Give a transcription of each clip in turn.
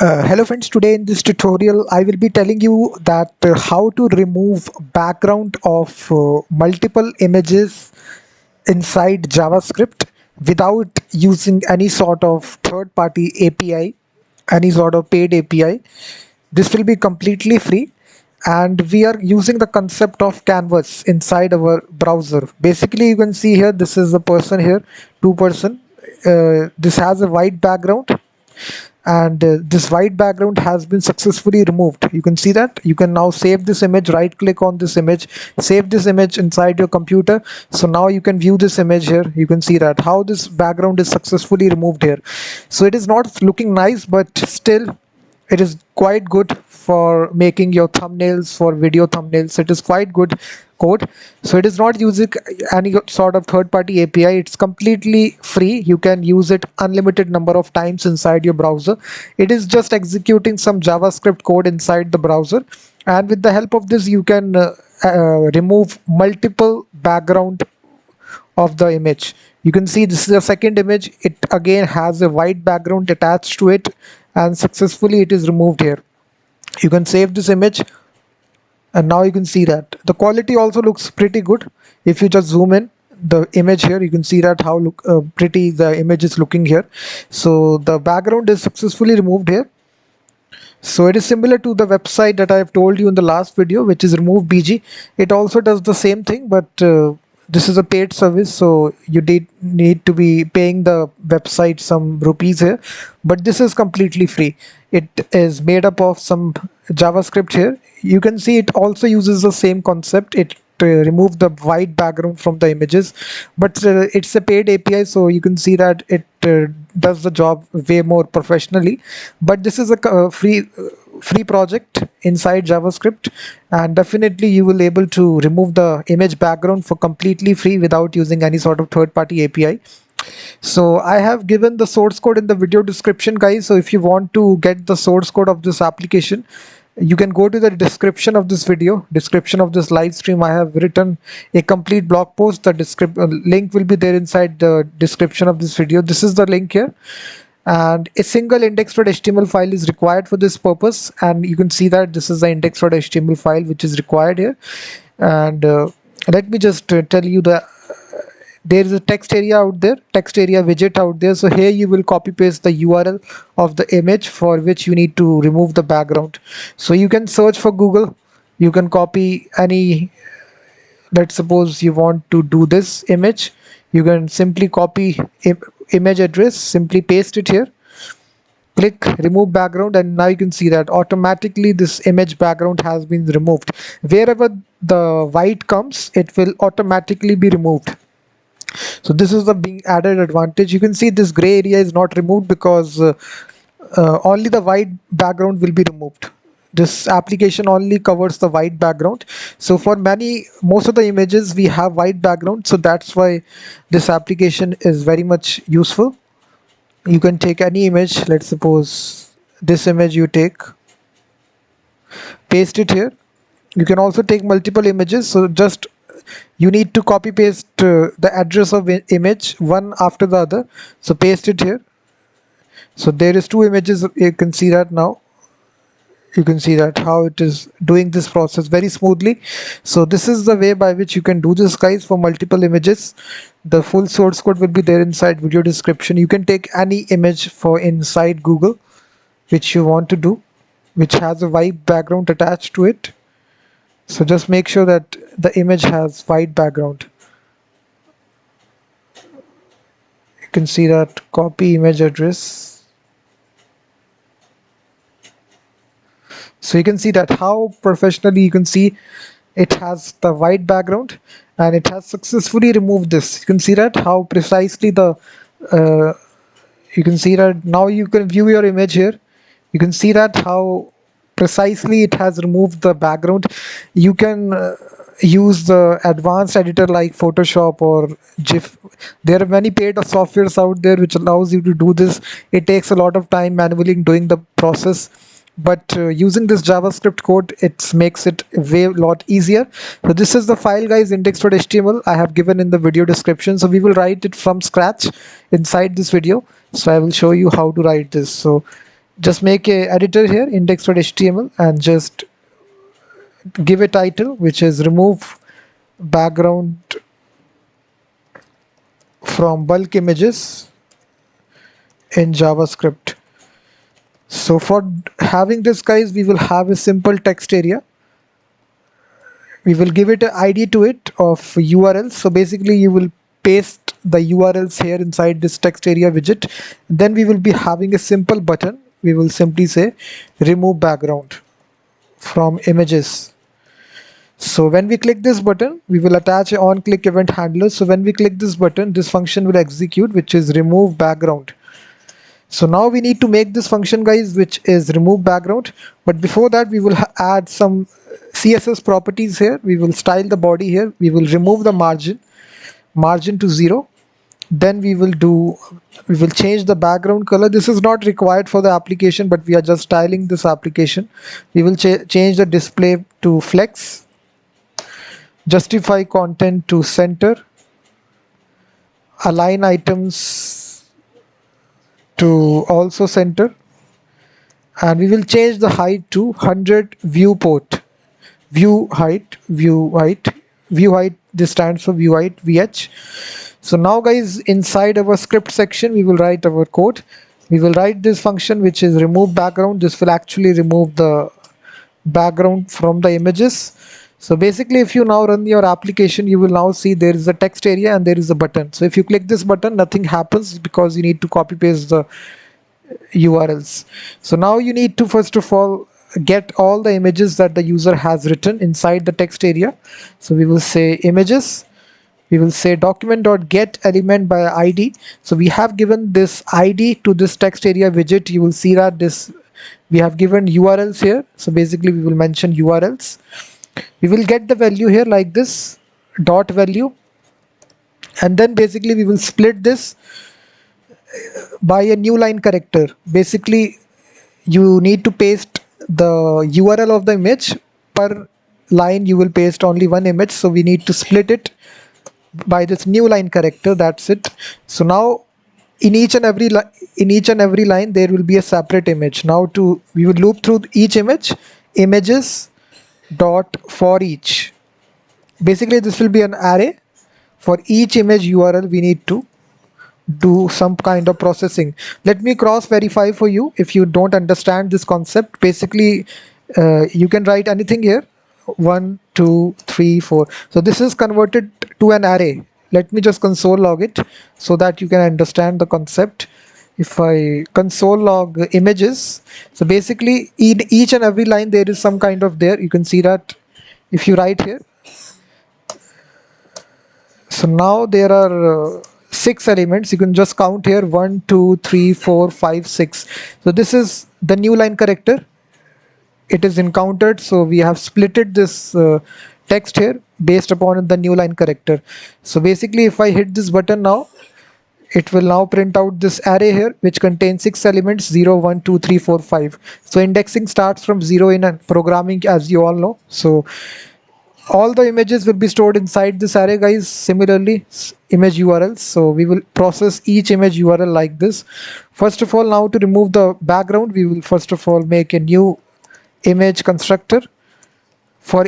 Hello friends, today in this tutorial I will be telling you that how to remove background of multiple images inside JavaScript without using any sort of third-party API, any sort of paid API. This will be completely free, and we are using the concept of canvas inside our browser. Basically, you can see here, this is a person here, two person. This has a white background, and this white background has been successfully removed. You can see that. You can now save this image, right click on this image, save this image inside your computer. So now you can view this image here. You can see that how this background is successfully removed here. So it is not looking nice, but still it is quite good for making your thumbnails, for video thumbnails. It is quite good code. So it is not using any sort of third-party API. It's completely free. You can use it unlimited number of times inside your browser. It is just executing some JavaScript code inside the browser, and with the help of this you can remove multiple background of the image. You can see this is a second image. It again has a white background attached to it, and successfully it is removed here. You can save this image, and now you can see that the quality also looks pretty good. If you just zoom in the image here, you can see that how pretty the image is looking here. So the background is successfully removed here. So it is similar to the website that I have told you in the last video, which is remove BG. It also does the same thing, but this is a paid service, so you need to be paying the website some rupees here, but this is completely free. It is made up of some JavaScript here. You can see it also uses the same concept. It remove the white background from the images, but it's a paid API, so you can see that it does the job way more professionally. But this is a free project inside JavaScript, and definitely you will able to remove the image background for completely free without using any sort of third-party API. So I have given the source code in the video description, guys. So if you want to get the source code of this application, you can go to the description of this video, description of this live stream. I have written a complete blog post. The link will be there inside the description of this video. This is the link here, and a single index.html file is required for this purpose, and you can see that this is the index.html file which is required here. And let me just tell you that there is a TextArea out there, TextArea widget out there. So here you will copy paste the URL of the image for which you need to remove the background. So you can search for Google, you can copy any, let's suppose you want to do this image, you can simply copy image address, simply paste it here, click remove background, and now you can see that automatically this image background has been removed. Wherever the white comes, it will automatically be removed. So this is the being added advantage. You can see this gray area is not removed because only the white background will be removed. This application only covers the white background. So for most of the images we have white background, so that's why this application is very much useful. You can take any image, let's suppose this image, you take, paste it here. You can also take multiple images, so just you need to copy paste the address of image one after the other. So paste it here. So there is two images. You can see that now. You can see that how it is doing this process very smoothly. So this is the way by which you can do this, guys, for multiple images. The full source code will be there inside video description. You can take any image for inside Google which you want to do, which has a white background attached to it. So just make sure that the image has white background. You can see that copy image address. So you can see that how professionally you can see it has the white background, and it has successfully removed this. You can see that how precisely the you can see that now you can view your image here. You can see that how precisely it has removed the background. You can use the advanced editor like Photoshop or GIF. There are many paid softwares out there which allows you to do this. It takes a lot of time manually doing the process, but using this JavaScript code, it makes it a lot easier. So this is the file, guys, index.html. I have given in the video description. So we will write it from scratch inside this video. So I will show you how to write this. So Just make a editor here, index.html, and just give a title which is remove background from bulk images in JavaScript. So for having this, guys, we will have a simple text area. We will give it an ID to it of URLs. So basically you will paste the URLs here inside this text area widget. Then we will be having a simple button. We will simply say remove background from images. So when we click this button, we will attach an on-click event handler. So when we click this button, this function will execute, which is remove background. So now we need to make this function, guys, which is remove background. But before that, we will add some CSS properties here. We will style the body here. We will remove the margin to 0. Then we will change the background color. This is not required for the application, but we are just styling this application. We will change the display to flex, justify content to center, align items to also center, and we will change the height to 100 viewport. View height, this stands for view height, VH. So now, guys, inside our script section, we will write our code. We will write this function which is remove background. This will actually remove the background from the images. So basically, if you now run your application, you will now see there is a text area and there is a button. So if you click this button, nothing happens because you need to copy paste the URLs. So now you need to first of all get all the images that the user has written inside the text area. So we will say images. We will say document.get element by ID. So we have given this ID to this text area widget. You will see that we have given URLs here. So basically we will mention URLs. We will get the value here like this, dot value, and then basically we will split this by a new line character. Basically you need to paste the URL of the image. Per line you will paste only one image, so we need to split it by this new line character. That's it. So now in each and every line there will be a separate image. Now we will loop through each image, images dot for each. Basically this will be an array. For each image URL we need to do some kind of processing. Let me cross verify for you if you don't understand this concept. Basically you can write anything here, 1 2 3 4. So this is converted to an array. Let me just console log it so that you can understand the concept. If I console log images, so basically in each and every line there is some kind of there. You can see that if you write here. So now there are 6 elements. You can just count here, 1 2 3 4 5 6. So this is the new line character. It is encountered, so we have splitted this text here based upon the new line character. So basically if I hit this button now, it will now print out this array here which contains 6 elements, 0 1 2 3 4 5. So indexing starts from 0 in programming, as you all know. So all the images will be stored inside this array, guys. Similarly, image URLs. So we will process each image URL like this. First of all, now to remove the background, we will first of all make a new image constructor. For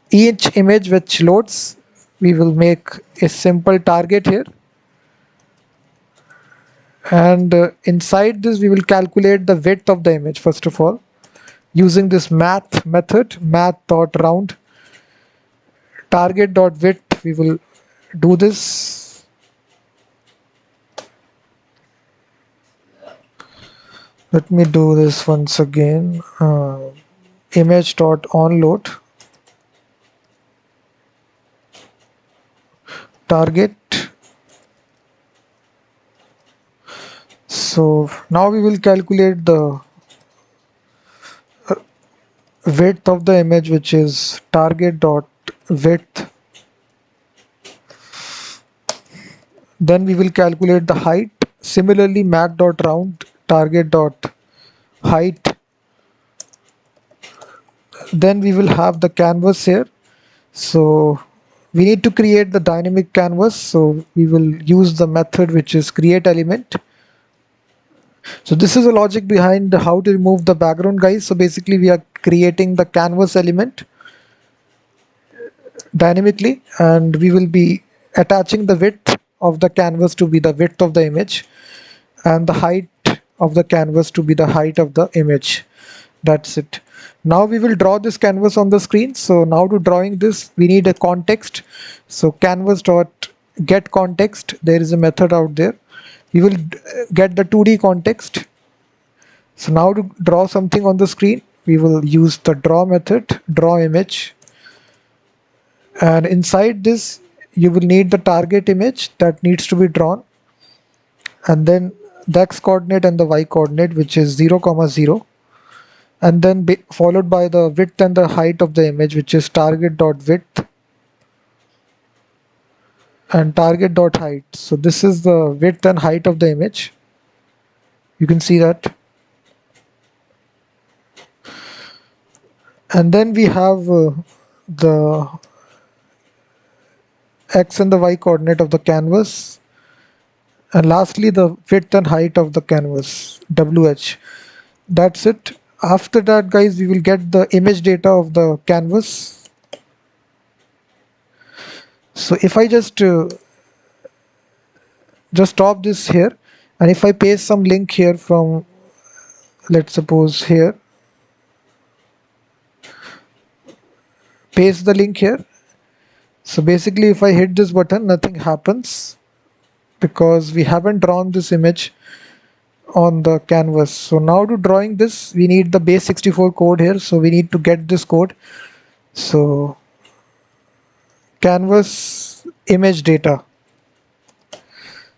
each image which loads, we will make a simple target here. And inside this we will calculate the width of the image first of all using this math method, math.round. Target.width, we will do this. Let me do this once again. Image.onload target. So now we will calculate the width of the image, which is target.width. Then we will calculate the height. Similarly, math.round target.height. Then we will have the canvas here. So we need to create the dynamic canvas. So we will use the method which is create element. So this is the logic behind how to remove the background, guys. So basically we are creating the canvas element dynamically, and we will be attaching the width of the canvas to be the width of the image, and the height of the canvas to be the height of the image. That's it. Now we will draw this canvas on the screen. So now to drawing this, we need a context. So canvas dot get context, there is a method out there. You will get the 2D context. So now to draw something on the screen, we will use the draw method, draw image, and inside this you will need the target image that needs to be drawn, and then the x coordinate and the y coordinate, which is 0, 0, and then followed by the width and the height of the image, which is target dot width and target dot height. So this is the width and height of the image. You can see that. And then we have the x and the y coordinate of the canvas, and lastly the width and height of the canvas, wh. That's it. After that, guys, we will get the image data of the canvas. So if I just stop this here, and if I paste some link here from, let's suppose here, paste the link here. So basically if I hit this button, nothing happens because we haven't drawn this image on the canvas. So now to drawing this, we need the base 64 code here. So we need to get this code. So canvas image data.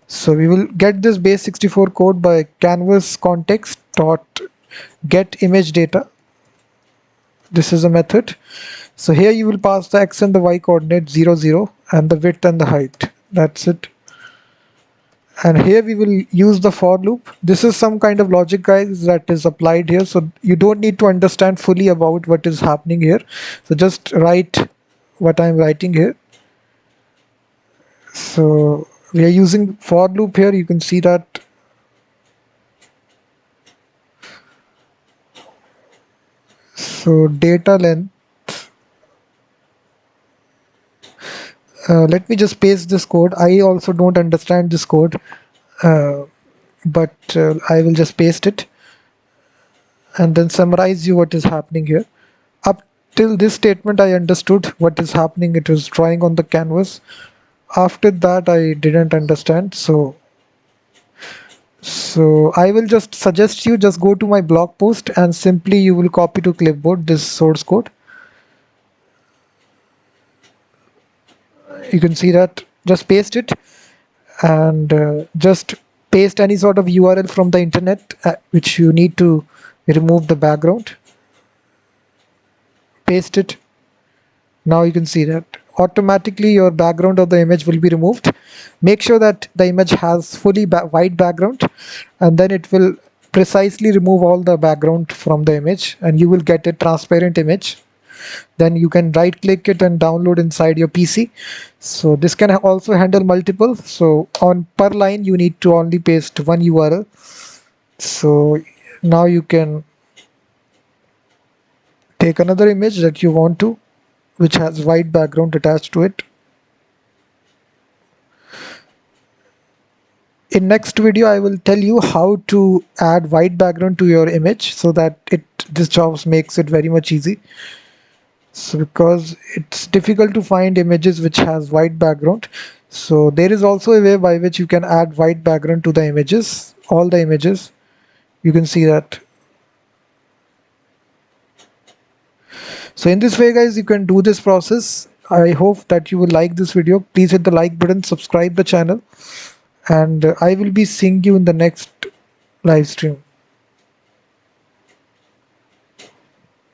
So we will get this base 64 code by canvas context dot get image data. This is a method. So here you will pass the x and the y coordinate 0, 0, and the width and the height. That's it. And here we will use the for loop. This is some kind of logic, guys, that is applied here. So you don't need to understand fully about what is happening here. So just write what I'm writing here. So we are using for loop here. You can see that. So data length. Let me just paste this code. I also don't understand this code, but I will just paste it and then summarize you what is happening here. Up till this statement I understood what is happening. It was drawing on the canvas. After that I didn't understand. So I will just suggest you just go to my blog post and simply you will copy to clipboard this source code. You can see that. Just paste it and just paste any sort of URL from the internet which you need to remove the background. Paste it. Now you can see that automatically your background of the image will be removed. Make sure that the image has fully white background, and then it will precisely remove all the background from the image and you will get a transparent image. Then you can right click it and download inside your PC. So this can also handle multiple. So on per line you need to only paste one URL. So now you can take another image that you want to, which has white background attached to it. In next video I will tell you how to add white background to your image so that this job makes it very much easy. So because it's difficult to find images which has white background, so there is also a way by which you can add white background to the images, all the images. You can see that. So in this way, guys, you can do this process. I hope that you will like this video. Please hit the like button, subscribe the channel, and I will be seeing you in the next live stream.